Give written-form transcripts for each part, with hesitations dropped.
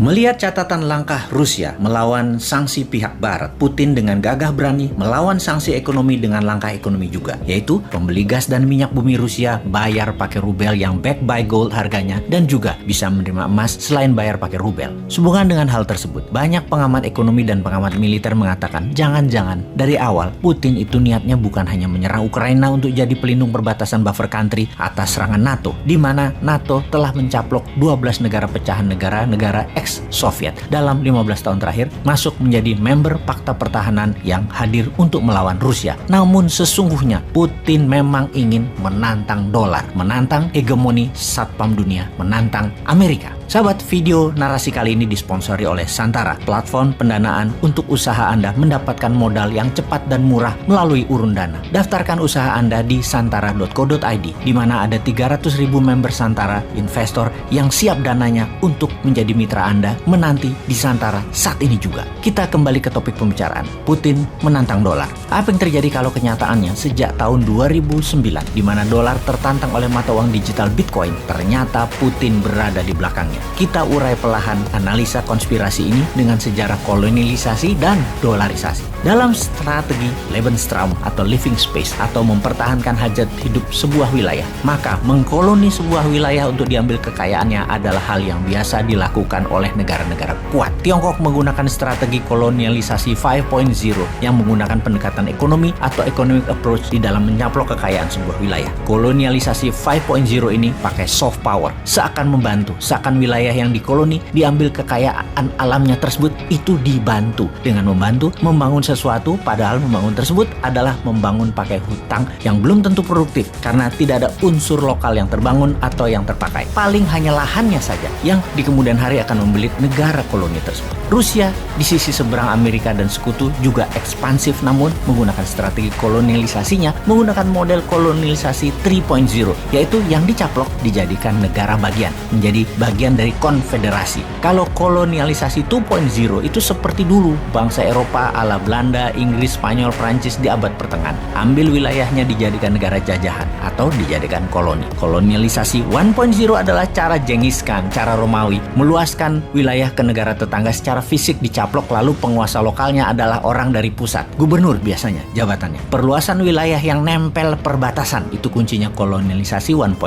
Melihat catatan langkah Rusia melawan sanksi pihak Barat, Putin dengan gagah berani melawan sanksi ekonomi dengan langkah ekonomi juga, yaitu pembeli gas dan minyak bumi Rusia bayar pakai rubel yang backed by gold harganya dan juga bisa menerima emas selain bayar pakai rubel. Sehubungan dengan hal tersebut, banyak pengamat ekonomi dan pengamat militer mengatakan jangan-jangan dari awal Putin itu niatnya bukan hanya menyerang Ukraina untuk jadi pelindung perbatasan buffer country atas serangan NATO, di mana NATO telah mencaplok 12 negara pecahan negara ex-Soviet dalam 15 tahun terakhir masuk menjadi member Pakta Pertahanan yang hadir untuk melawan Rusia. Namun sesungguhnya Putin memang ingin menantang dolar, menantang hegemoni satpam dunia, menantang Amerika. Sahabat, video narasi kali ini disponsori oleh Santara, platform pendanaan untuk usaha Anda mendapatkan modal yang cepat dan murah melalui urun dana. Daftarkan usaha Anda di santara.co.id, di mana ada 300.000 member Santara, investor yang siap dananya untuk menjadi mitra Anda menanti di Santara saat ini juga. Kita kembali ke topik pembicaraan. Putin menantang dolar. Apa yang terjadi kalau kenyataannya sejak tahun 2009, di mana dolar tertantang oleh mata uang digital Bitcoin, ternyata Putin berada di belakangnya. Kita urai perlahan analisa konspirasi ini dengan sejarah kolonialisasi dan dolarisasi. Dalam strategi Lebensraum atau living space atau mempertahankan hajat hidup sebuah wilayah, maka mengkoloni sebuah wilayah untuk diambil kekayaannya adalah hal yang biasa dilakukan oleh negara-negara kuat. Tiongkok menggunakan strategi kolonialisasi 5.0 yang menggunakan pendekatan ekonomi atau economic approach di dalam menyaplok kekayaan sebuah wilayah. Kolonialisasi 5.0 ini pakai soft power, seakan membantu, seakan wilayah yang dikoloni diambil kekayaan alamnya tersebut itu dibantu dengan membantu membangun sesuatu, padahal membangun tersebut adalah membangun pakai hutang yang belum tentu produktif karena tidak ada unsur lokal yang terbangun atau yang terpakai. Paling hanya lahannya saja yang di kemudian hari akan membelit negara koloni tersebut. Rusia di sisi seberang Amerika dan sekutu juga ekspansif, namun menggunakan strategi kolonialisasinya menggunakan model kolonialisasi 3.0, yaitu yang dicaplok dijadikan negara bagian, menjadi bagian dari konfederasi. Kalau kolonialisasi 2.0 itu seperti dulu bangsa Eropa ala Belanda, Inggris, Spanyol, Prancis di abad pertengahan. Ambil wilayahnya dijadikan negara jajahan atau dijadikan koloni. Kolonialisasi 1.0 adalah cara Genghis Khan, cara Romawi, meluaskan wilayah ke negara tetangga secara fisik dicaplok, lalu penguasa lokalnya adalah orang dari pusat. Gubernur biasanya jabatannya. Perluasan wilayah yang nempel perbatasan, itu kuncinya kolonialisasi 1.0.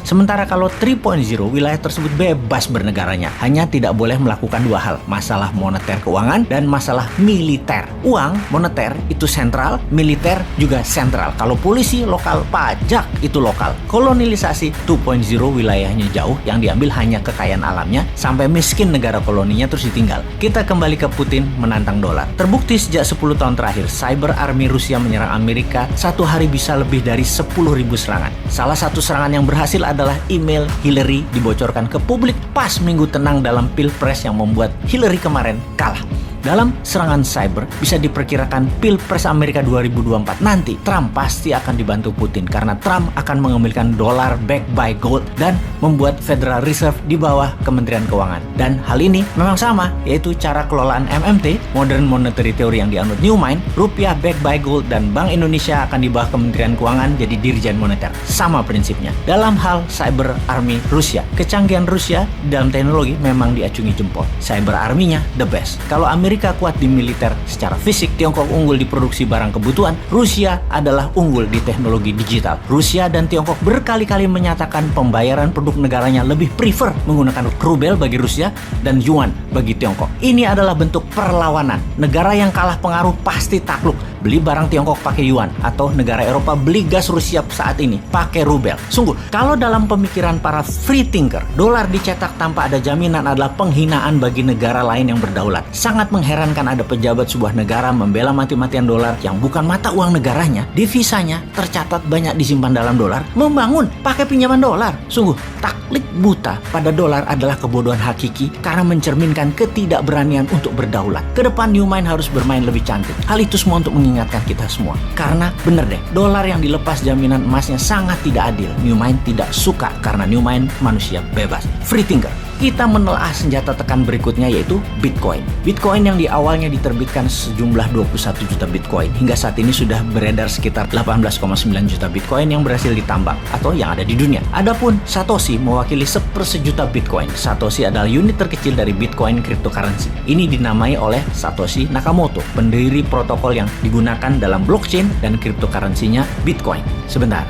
Sementara kalau 3.0, wilayah tersebut bebas bernegaranya. Hanya tidak boleh melakukan dua hal, masalah moneter keuangan dan masalah militer. Uang, moneter itu sentral, militer juga sentral. Kalau polisi lokal, pajak itu lokal. Kolonialisasi 2.0 wilayahnya jauh, yang diambil hanya kekayaan alamnya, sampai miskin negara koloninya terus ditinggal. Kita kembali ke Putin menantang dolar. Terbukti sejak 10 tahun terakhir, cyber army Rusia menyerang Amerika satu hari bisa lebih dari 10.000 serangan. Salah satu serangan yang berhasil adalah email Hillary dibocorkan ke publik pas minggu tenang dalam Pilpres yang membuat Hillary kemarin kalah. Dalam serangan cyber, bisa diperkirakan Pilpres Amerika 2024 nanti Trump pasti akan dibantu Putin karena Trump akan mengambilkan dolar backed by gold dan membuat Federal Reserve di bawah Kementerian Keuangan. Dan hal ini memang sama, yaitu cara kelolaan MMT, Modern Monetary Theory yang dianut Newman, rupiah backed by gold, dan Bank Indonesia akan di bawah Kementerian Keuangan jadi Dirjen Moneter. Sama prinsipnya. Dalam hal cyber army Rusia, kecanggihan Rusia dalam teknologi memang diacungi jempol. Cyber army-nya the best. Kalau Amerika kuat di militer secara fisik, Tiongkok unggul di produksi barang kebutuhan, Rusia adalah unggul di teknologi digital. Rusia dan Tiongkok berkali-kali menyatakan pembayaran produk negaranya lebih prefer menggunakan rubel bagi Rusia dan yuan bagi Tiongkok. Ini adalah bentuk perlawanan. Negara yang kalah pengaruh pasti takluk. Beli barang Tiongkok pakai yuan, atau negara Eropa beli gas Rusia saat ini pakai rubel. Sungguh, kalau dalam pemikiran para free thinker, dolar dicetak tanpa ada jaminan adalah penghinaan bagi negara lain yang berdaulat. Sangat mengherankan ada pejabat sebuah negara membela mati-matian dolar yang bukan mata uang negaranya, devisanya tercatat banyak disimpan dalam dolar, membangun pakai pinjaman dolar. Sungguh, taklik buta pada dolar adalah kebodohan hakiki karena mencerminkan ketidakberanian untuk berdaulat. Kedepan Newman harus bermain lebih cantik. Hal itu semua untuk mengingatkan kita semua. Karena bener deh, dolar yang dilepas jaminan emasnya sangat tidak adil. Newman tidak suka karena Newman manusia bebas. Free thinker. kita menelaah senjata tekan berikutnya, yaitu Bitcoin. Bitcoin yang di awalnya diterbitkan sejumlah 21 juta Bitcoin, hingga saat ini sudah beredar sekitar 18,9 juta Bitcoin yang berhasil ditambang atau yang ada di dunia. Adapun Satoshi mewakili 1/1 Bitcoin. Satoshi adalah unit terkecil dari Bitcoin cryptocurrency. Ini dinamai oleh Satoshi Nakamoto, pendiri protokol yang digunakan dalam blockchain dan cryptocurrency-nya Bitcoin. Sebentar,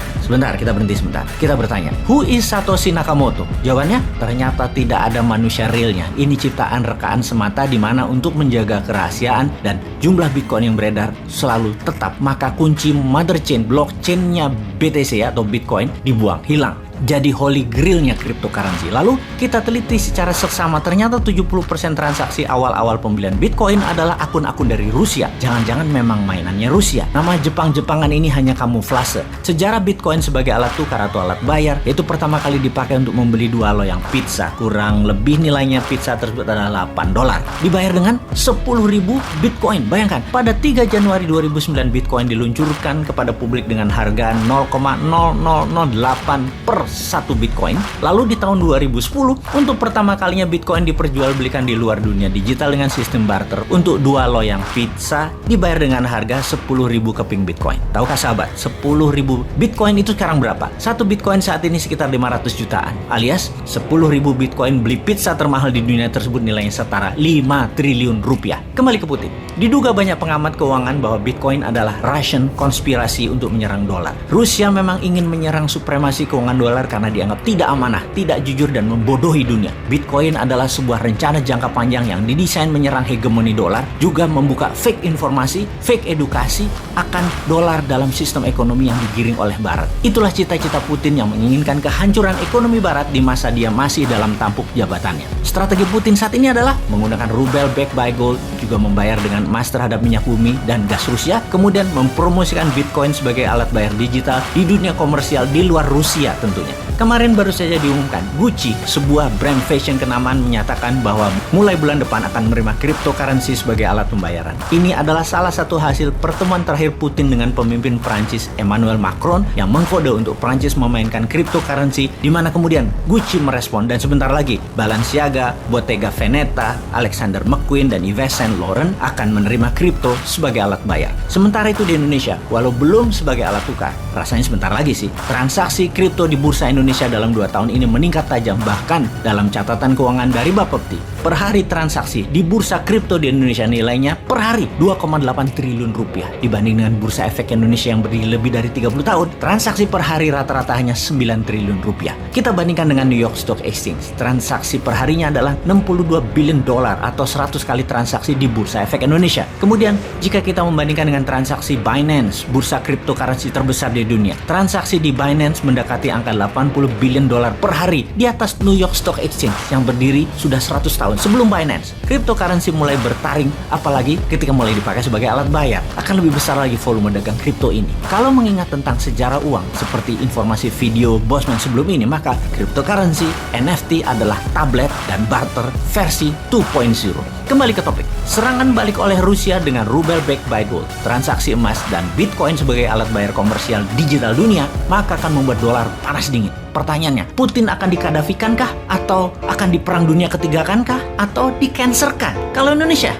kita berhenti sebentar. Kita bertanya, who is Satoshi Nakamoto? Jawabannya, ternyata tidak ada manusia realnya. Ini ciptaan rekaan semata di mana untuk menjaga kerahasiaan dan jumlah Bitcoin yang beredar selalu tetap, maka kunci mother chain blockchain-nya BTC atau Bitcoin dibuang, hilang. Jadi holy grail-nya cryptocurrency. Lalu kita teliti secara seksama, ternyata 70% transaksi awal-awal pembelian Bitcoin adalah akun-akun dari Rusia. Jangan-jangan memang mainannya Rusia. Nama Jepang-Jepangan ini hanya kamuflase. Sejarah Bitcoin sebagai alat tukar atau alat bayar, yaitu pertama kali dipakai untuk membeli 2 loyang pizza. Kurang lebih nilainya pizza tersebut adalah $8. Dibayar dengan 10.000 Bitcoin. Bayangkan, pada 3 Januari 2009 Bitcoin diluncurkan kepada publik dengan harga 0,0008 per 1 Bitcoin. Lalu di tahun 2010, untuk pertama kalinya Bitcoin diperjualbelikan di luar dunia digital dengan sistem barter. Untuk 2 loyang pizza dibayar dengan harga 10.000 keping Bitcoin. Tahukah sahabat, 10.000 Bitcoin itu sekarang berapa? 1 Bitcoin saat ini sekitar 500 jutaan. Alias 10.000 Bitcoin beli pizza termahal di dunia tersebut nilainya setara 5 triliun rupiah. Kembali ke Putin. Diduga banyak pengamat keuangan bahwa Bitcoin adalah Russian konspirasi untuk menyerang dolar. Rusia memang ingin menyerang supremasi keuangan dolar karena dianggap tidak amanah, tidak jujur, dan membodohi dunia. Bitcoin adalah sebuah rencana jangka panjang yang didesain menyerang hegemoni dolar, juga membuka fake informasi, fake edukasi akan dolar dalam sistem ekonomi yang digiring oleh Barat. Itulah cita-cita Putin yang menginginkan kehancuran ekonomi Barat di masa dia masih dalam tampuk jabatannya. Strategi Putin saat ini adalah menggunakan rubel backed by gold, juga membayar dengan emas terhadap minyak bumi dan gas Rusia, kemudian mempromosikan Bitcoin sebagai alat bayar digital di dunia komersial di luar Rusia tentunya. Kemarin baru saja diumumkan, Gucci, sebuah brand fashion kenamaan, menyatakan bahwa mulai bulan depan akan menerima cryptocurrency sebagai alat pembayaran. Ini adalah salah satu hasil pertemuan terakhir Putin dengan pemimpin Prancis Emmanuel Macron yang mengkode untuk Prancis memainkan cryptocurrency, di mana kemudian Gucci merespon, dan sebentar lagi Balenciaga, Bottega Veneta, Alexander McQueen, dan Yves Saint Laurent akan menerima kripto sebagai alat bayar. Sementara itu di Indonesia, walau belum sebagai alat tukar, rasanya sebentar lagi sih, transaksi kripto di Bursa Indonesia dalam 2 tahun ini meningkat tajam. Bahkan dalam catatan keuangan dari Bapepti, per hari transaksi di bursa kripto di Indonesia nilainya per hari 2,8 triliun rupiah. Dibanding dengan Bursa Efek Indonesia yang berdiri lebih dari 30 tahun, transaksi per hari rata-rata hanya 9 triliun rupiah. Kita bandingkan dengan New York Stock Exchange, transaksi per harinya adalah 62 billion dolar atau 100 kali transaksi di Bursa Efek Indonesia. Kemudian jika kita membandingkan dengan transaksi Binance, bursa cryptocurrency terbesar di dunia, transaksi di Binance mendekati angka 80 billion dolar per hari, di atas New York Stock Exchange yang berdiri sudah 100 tahun sebelum Binance. Cryptocurrency mulai bertaring, apalagi ketika mulai dipakai sebagai alat bayar. Akan lebih besar lagi volume dagang kripto ini. Kalau mengingat tentang sejarah uang seperti informasi video Bosman sebelum ini, maka cryptocurrency, NFT adalah tablet dan barter versi 2.0. Kembali ke topik. Serangan balik oleh Rusia dengan rubel backed by gold, transaksi emas, dan Bitcoin sebagai alat bayar komersial digital dunia, maka akan membuat dolar panas dingin. Pertanyaannya, Putin akan dikadafikankah? Atau akan diperang dunia ketiga kankah? Atau di-cancerkan? Kalau Indonesia,